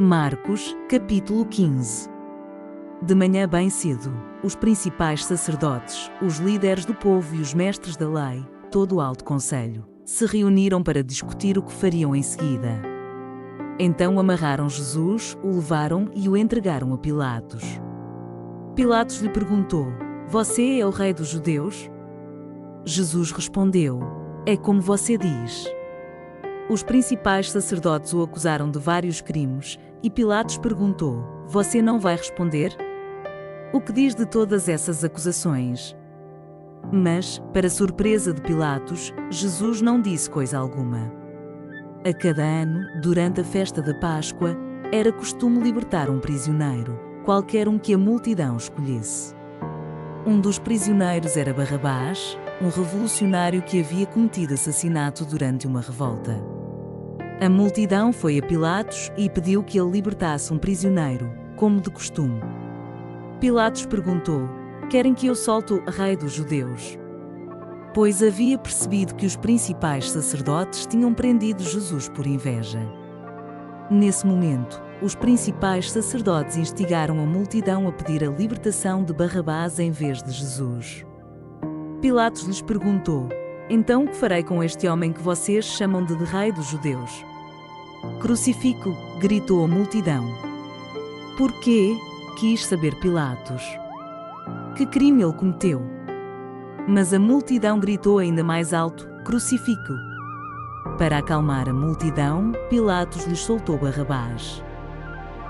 Marcos, capítulo 15. De manhã bem cedo, os principais sacerdotes, os líderes do povo e os mestres da lei, todo o alto conselho, se reuniram para discutir o que fariam em seguida. Então amarraram Jesus, o levaram e o entregaram a Pilatos. Pilatos lhe perguntou: "Você é o rei dos judeus?" Jesus respondeu: "É como você diz." Os principais sacerdotes o acusaram de vários crimes, e Pilatos perguntou: "Você não vai responder? O que diz de todas essas acusações?" Mas, para surpresa de Pilatos, Jesus não disse coisa alguma. A cada ano, durante a festa da Páscoa, era costume libertar um prisioneiro, qualquer um que a multidão escolhesse. Um dos prisioneiros era Barrabás, um revolucionário que havia cometido assassinato durante uma revolta. A multidão foi a Pilatos e pediu que ele libertasse um prisioneiro, como de costume. Pilatos perguntou: "Querem que eu solte o rei dos judeus?" Pois havia percebido que os principais sacerdotes tinham prendido Jesus por inveja. Nesse momento, os principais sacerdotes instigaram a multidão a pedir a libertação de Barrabás em vez de Jesus. Pilatos lhes perguntou: "Então o que farei com este homem que vocês chamam de rei dos judeus?" "Crucifico!" gritou a multidão. "Por quê?" quis saber Pilatos. "Que crime ele cometeu?" Mas a multidão gritou ainda mais alto: "Crucifico!" Para acalmar a multidão, Pilatos lhes soltou Barrabás.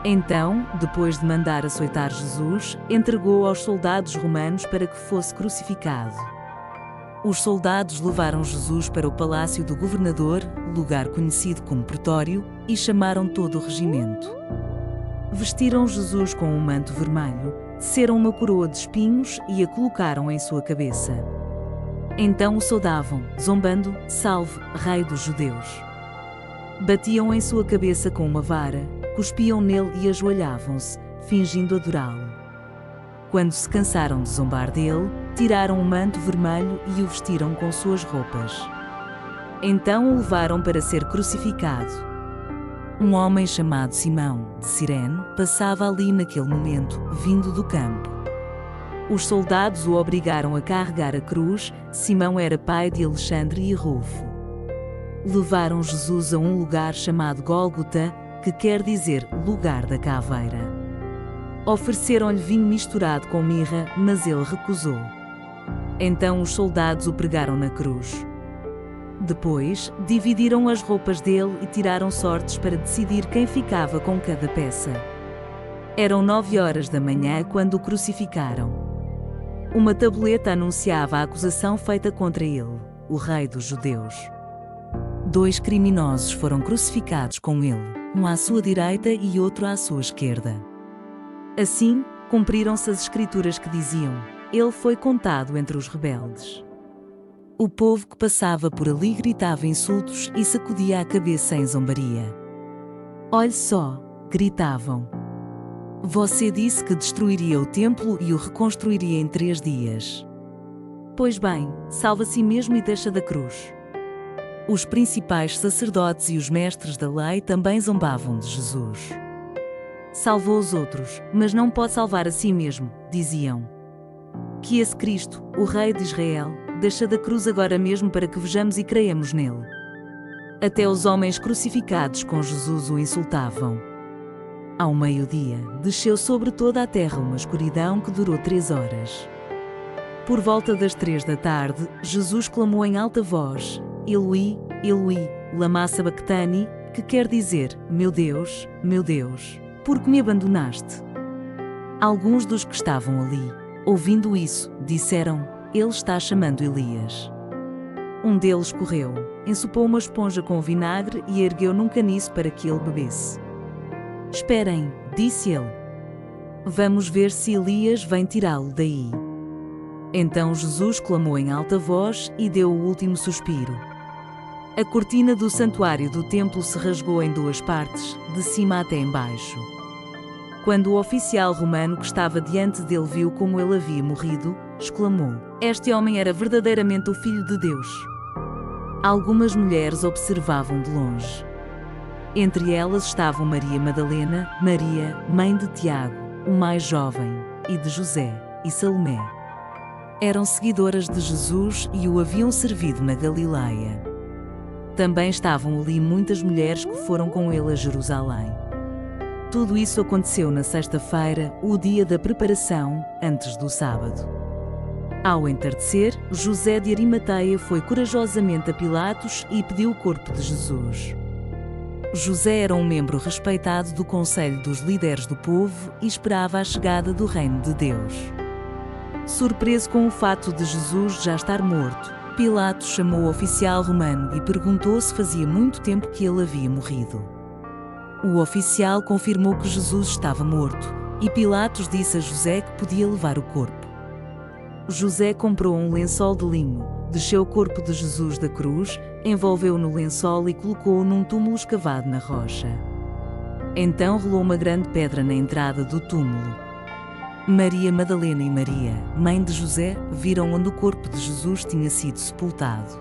Então, depois de mandar açoitar Jesus, entregou aos soldados romanos para que fosse crucificado. Os soldados levaram Jesus para o palácio do governador, lugar conhecido como Pretório, e chamaram todo o regimento. Vestiram Jesus com um manto vermelho, teceram uma coroa de espinhos e a colocaram em sua cabeça. Então o saudavam, zombando: "Salve, Rei dos Judeus!" Batiam em sua cabeça com uma vara, cuspiam nele e ajoelhavam-se, fingindo adorá-lo. Quando se cansaram de zombar dele, tiraram o manto vermelho e o vestiram com suas roupas. Então o levaram para ser crucificado. Um homem chamado Simão, de Cirene, passava ali naquele momento, vindo do campo. Os soldados o obrigaram a carregar a cruz. Simão era pai de Alexandre e Rufo. Levaram Jesus a um lugar chamado Gólgota, que quer dizer lugar da caveira. Ofereceram-lhe vinho misturado com mirra, mas ele recusou. Então os soldados o pregaram na cruz. Depois, dividiram as roupas dele e tiraram sortes para decidir quem ficava com cada peça. Eram 9 horas da manhã quando o crucificaram. Uma tabuleta anunciava a acusação feita contra ele, o rei dos judeus. 2 criminosos foram crucificados com ele, um à sua direita e outro à sua esquerda. Assim, cumpriram-se as escrituras que diziam: "Ele foi contado entre os rebeldes." O povo que passava por ali gritava insultos e sacudia a cabeça em zombaria. "Olhe só!" gritavam. "Você disse que destruiria o templo e o reconstruiria em 3 dias. Pois bem, salva a si mesmo e deixa da cruz." Os principais sacerdotes e os mestres da lei também zombavam de Jesus. "Salvou os outros, mas não pode salvar a si mesmo", diziam. "Que esse Cristo, o Rei de Israel, deixa da cruz agora mesmo para que vejamos e creiamos nele." Até os homens crucificados com Jesus o insultavam. Ao meio-dia, desceu sobre toda a terra uma escuridão que durou 3 horas. Por volta das 3 da tarde, Jesus clamou em alta voz: "Eloi, Eloi, lama sabactani", que quer dizer: meu Deus, por que me abandonaste?" Alguns dos que estavam ali, ouvindo isso, disseram: "Ele está chamando Elias." Um deles correu, ensopou uma esponja com vinagre e ergueu num caniço para que ele bebesse. "Esperem", disse ele. "Vamos ver se Elias vem tirá-lo daí." Então Jesus clamou em alta voz e deu o último suspiro. A cortina do santuário do templo se rasgou em 2 partes, de cima até embaixo. Quando o oficial romano que estava diante dele viu como ele havia morrido, exclamou: "Este homem era verdadeiramente o Filho de Deus." Algumas mulheres observavam de longe. Entre elas estavam Maria Madalena, Maria, mãe de Tiago, o mais jovem, e de José, e Salomé. Eram seguidoras de Jesus e o haviam servido na Galileia. Também estavam ali muitas mulheres que foram com ele a Jerusalém. Tudo isso aconteceu na sexta-feira, o dia da preparação, antes do sábado. Ao entardecer, José de Arimateia foi corajosamente a Pilatos e pediu o corpo de Jesus. José era um membro respeitado do Conselho dos Líderes do Povo e esperava a chegada do Reino de Deus. Surpreso com o fato de Jesus já estar morto, Pilatos chamou o oficial romano e perguntou se fazia muito tempo que ele havia morrido. O oficial confirmou que Jesus estava morto, e Pilatos disse a José que podia levar o corpo. José comprou um lençol de linho, desceu o corpo de Jesus da cruz, envolveu-o no lençol e colocou-o num túmulo escavado na rocha. Então rolou uma grande pedra na entrada do túmulo. Maria Madalena e Maria, mãe de José, viram onde o corpo de Jesus tinha sido sepultado.